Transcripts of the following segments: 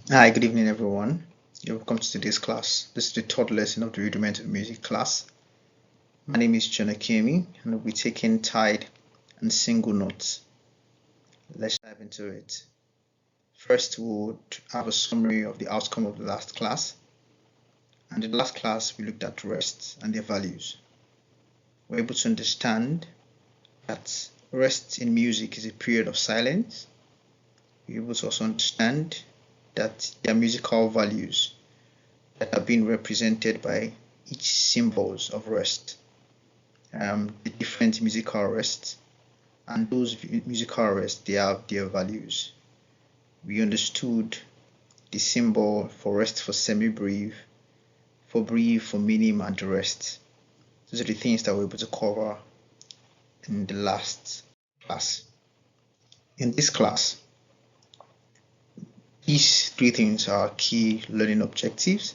Hi, good evening, everyone. Welcome to today's class. This is the third lesson of the Rudimentary Music class. My name is Jonakemi, and we'll be taking tied and single notes. Let's dive into it. First, we'll have a summary of the outcome of the last class. And in the last class, we looked at rests and their values. We're able to understand that rest in music is a period of silence. We're able to also understand that there are musical values that are being represented by each symbols of rest, the different musical rests, and those musical rests, they have their values. We understood the symbol for rest for semi-brief, for brief, for minim, and the rest. Those are the things that we're able to cover in the last class. In this class, these three things are key learning objectives.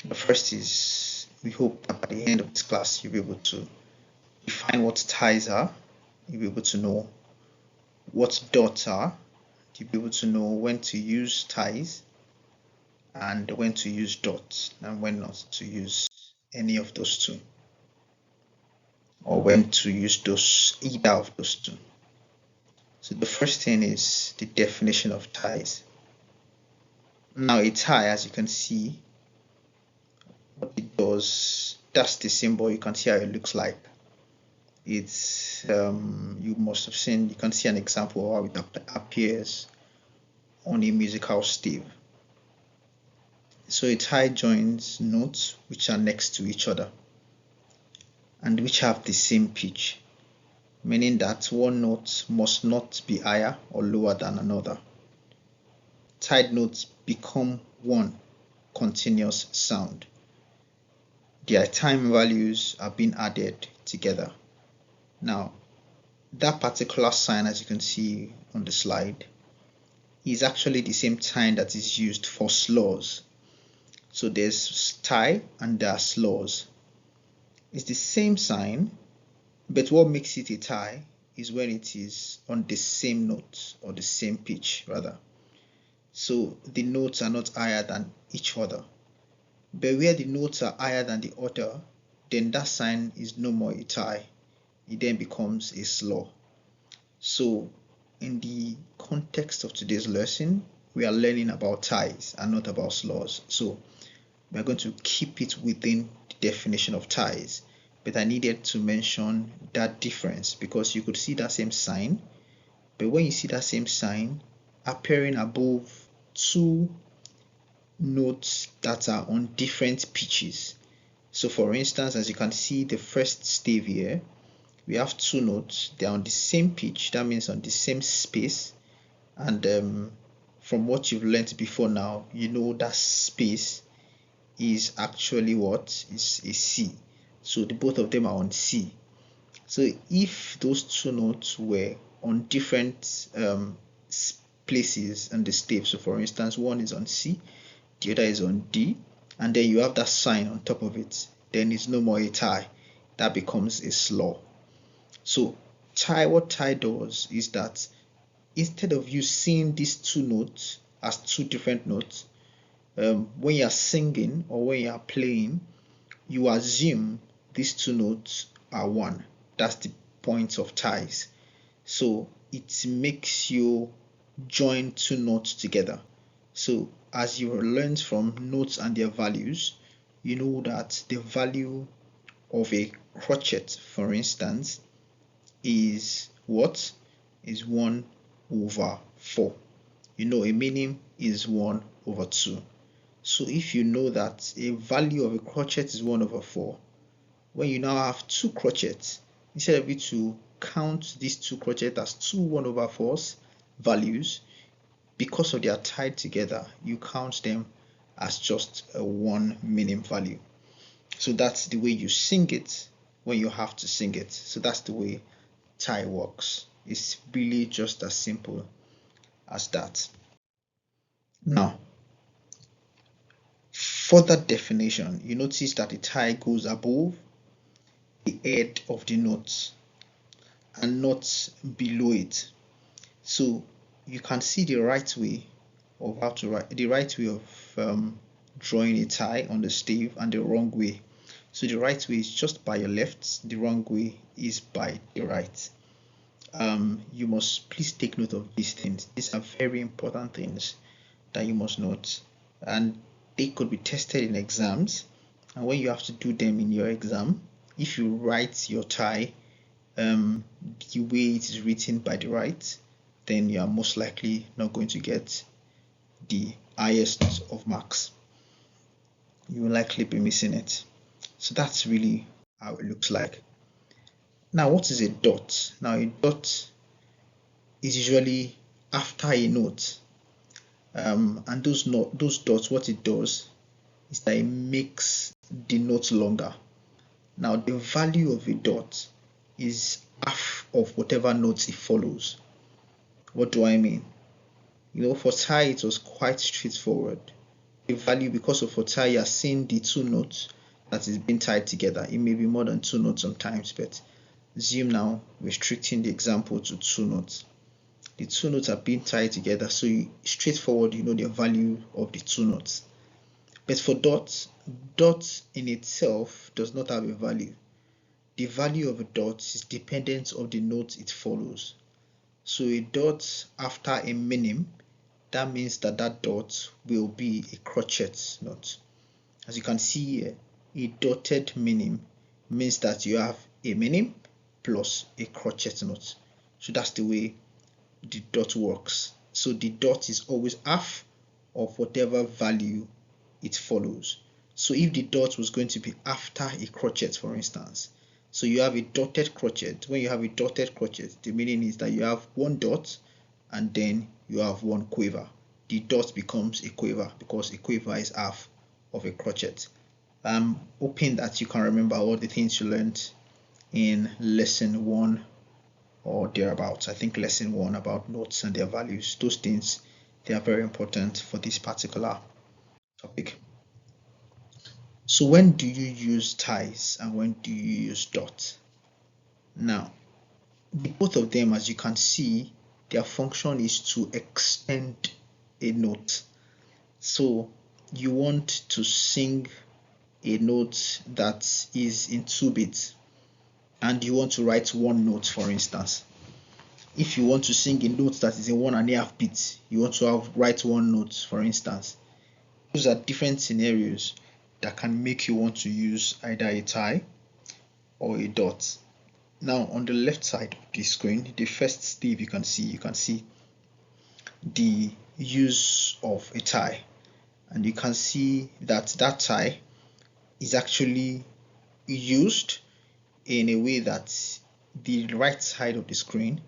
The first is we hope that by the end of this class, you'll be able to define what ties are, you'll be able to know what dots are, you'll be able to know when to use ties and when to use dots and when not to use any of those two, or when to use those either of those two. So the first thing is the definition of ties. Now a tie, as you can see, what it does, that's the symbol. You can see how it looks like. It's you must have seen, you can see an example of how it appears on a musical stave. So a tie joins notes which are next to each other and which have the same pitch, meaning that one note must not be higher or lower than another. Tied notes become one continuous sound. Their time values are being added together. Now, that particular sign, as you can see on the slide, is actually the same sign that is used for slurs. So there's tie and there are slurs. It's the same sign, but what makes it a tie is when it is on the same note or the same pitch rather. So the notes are not higher than each other. But where the notes are higher than the other, then that sign is no more a tie. It then becomes a slur. So in the context of today's lesson, we are learning about ties and not about slurs. So we're going to keep it within the definition of ties. But I needed to mention that difference because you could see that same sign, but when you see that same sign appearing above two notes that are on different pitches. So for instance, as you can see the first stave here, we have two notes, they're on the same pitch, that means on the same space, and from what you've learned before now, you know that space is actually what is a C. So the both of them are on C. So if those two notes were on different places on the stave, so for instance, one is on C, the other is on D, and then you have that sign on top of it, then it's no more a tie. That becomes a slur. So what tie does is that instead of you seeing these two notes as two different notes, when you're singing or when you're playing, you assume these two notes are one. That's the point of ties. So it makes you join two notes together. So as you learned from notes and their values, you know that the value of a crotchet, for instance, is what? Is 1 over 4. You know a minim is 1 over 2. So if you know that a value of a crotchet is 1 over 4, when you now have two crotchets, instead of you to count these two crotchets as two 1 over 4s values, because of they are tied together, you count them as just a 1 minim value. So that's the way you sing it when you have to sing it. So that's the way tie works. It's really just as simple as that. Now, further definition, you notice that the tie goes above the head of the note and not below it. So you can see the right way of how to write, the right way of drawing a tie on the stave, and the wrong way. So the right way is just by your left, the wrong way is by the right. You must please take note of these things. These are very important things that you must note, and they could be tested in exams. And when you have to do them in your exam, if you write your tie the way it is written by the right, then you are most likely not going to get the highest of marks. You will likely be missing it. So that's really how it looks like. Now, what is a dot? Now, a dot is usually after a note, and those dots, what it does is that it makes the note longer. Now, the value of a dot is half of whatever notes it follows. What do I mean? For tie, it was quite straightforward. The value, because of for tie, you are seeing the two notes that is being tied together. It may be more than two notes sometimes, but assume now restricting the example to two notes. The two notes are being tied together, so straightforward, you know the value of the two notes. But for dots, dots in itself does not have a value. The value of a dot is dependent on the note it follows. So a dot after a minim, that means that dot will be a crochet note. As you can see here, a dotted minim means that you have a minim plus a crochet note. So that's the way the dot works. So the dot is always half of whatever value it follows. So if the dot was going to be after a crochet, for instance, so you have a dotted crochet. When you have a dotted crochet, the meaning is that you have one dot and then you have one quiver. The dot becomes a quiver because a quiver is half of a crochet. I'm hoping that you can remember all the things you learned in lesson 1 or thereabouts. I think lesson 1 about notes and their values. Those things, they are very important for this particular topic. So when do you use ties and when do you use dots? Now, both of them, as you can see, their function is to extend a note. So you want to sing a note that is in 2 beats and you want to write one note, for instance. If you want to sing a note that is in 1.5 beats, you want to write one note, for instance. Those are different scenarios that can make you want to use either a tie or a dot. Now, on the left side of the screen, the first stave you can see the use of a tie, and you can see that tie is actually used in a way that the right side of the screen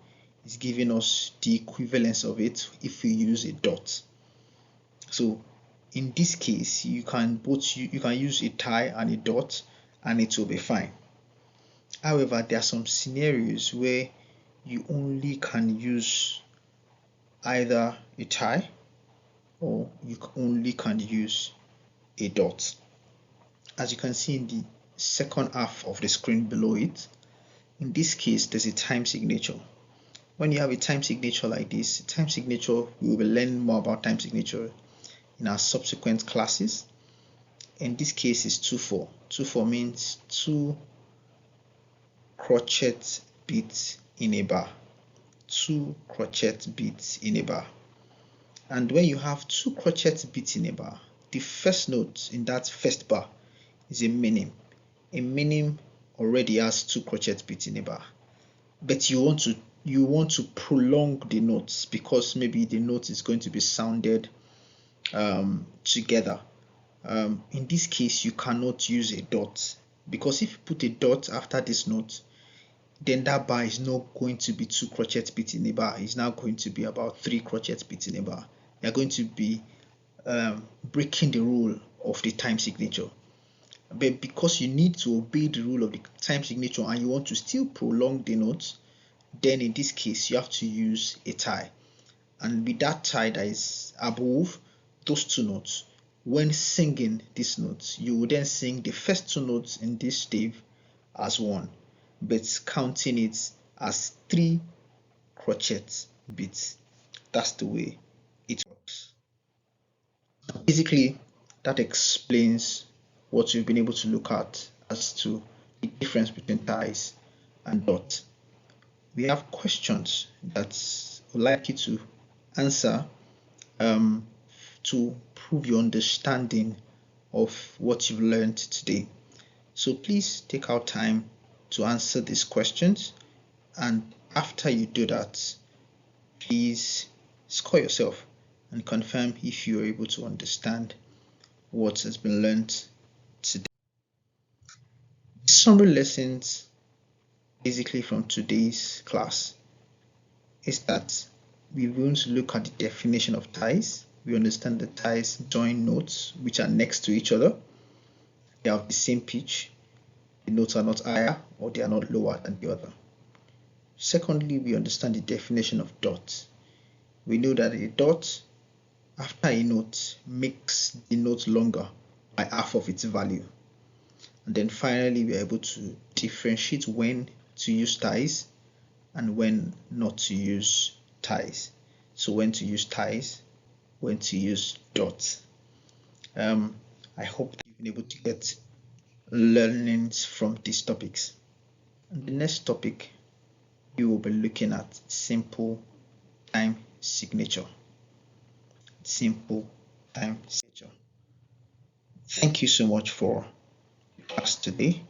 is giving us the equivalence of it if we use a dot. So in this case, you can use a tie and a dot and it will be fine. However, there are some scenarios where you only can use either a tie or you only can use a dot. As you can see in the second half of the screen below it, in this case there's a time signature. When you have a time signature like this, time signature, we will learn more about time signature in our subsequent classes. In this case is 2/4. 2/4 means 2 crochet beats in a bar. 2 crochet beats in a bar. And when you have 2 crochet beats in a bar, the first note in that first bar is a minim. A minim already has 2 crochet beats in a bar, but you want to prolong the notes because maybe the note is going to be sounded together. In this case, you cannot use a dot, because if you put a dot after this note, then that bar is not going to be 2 crochet beats in a bar. It's now going to be about 3 crochet beats in a bar. You're going to be breaking the rule of the time signature. But because you need to obey the rule of the time signature and you want to still prolong the notes, then in this case you have to use a tie. And with that tie that is above those 2 notes, when singing these notes, you will then sing the first 2 notes in this stave as 1, but counting it as 3 crochet beats. That's the way it works. Basically, that explains what you've been able to look at as to the difference between ties and dots. We have questions that would like you to answer um, to prove your understanding of what you've learned today. So please take out time to answer these questions, and after you do that, please score yourself and confirm if you are able to understand what has been learned today. Summary lessons basically from today's class is that we won't look at the definition of ties. We understand the ties join notes which are next to each other. They have the same pitch. The notes are not higher or they are not lower than the other. Secondly, we understand the definition of dots. We know that a dot after a note makes the note longer by half of its value. And then finally, we are able to differentiate when to use ties and when not to use ties. So when to use ties, when to use dots. I hope you've been able to get learnings from these topics. And the next topic, we will be looking at simple time signature. Simple time signature. Thank you so much for the class today.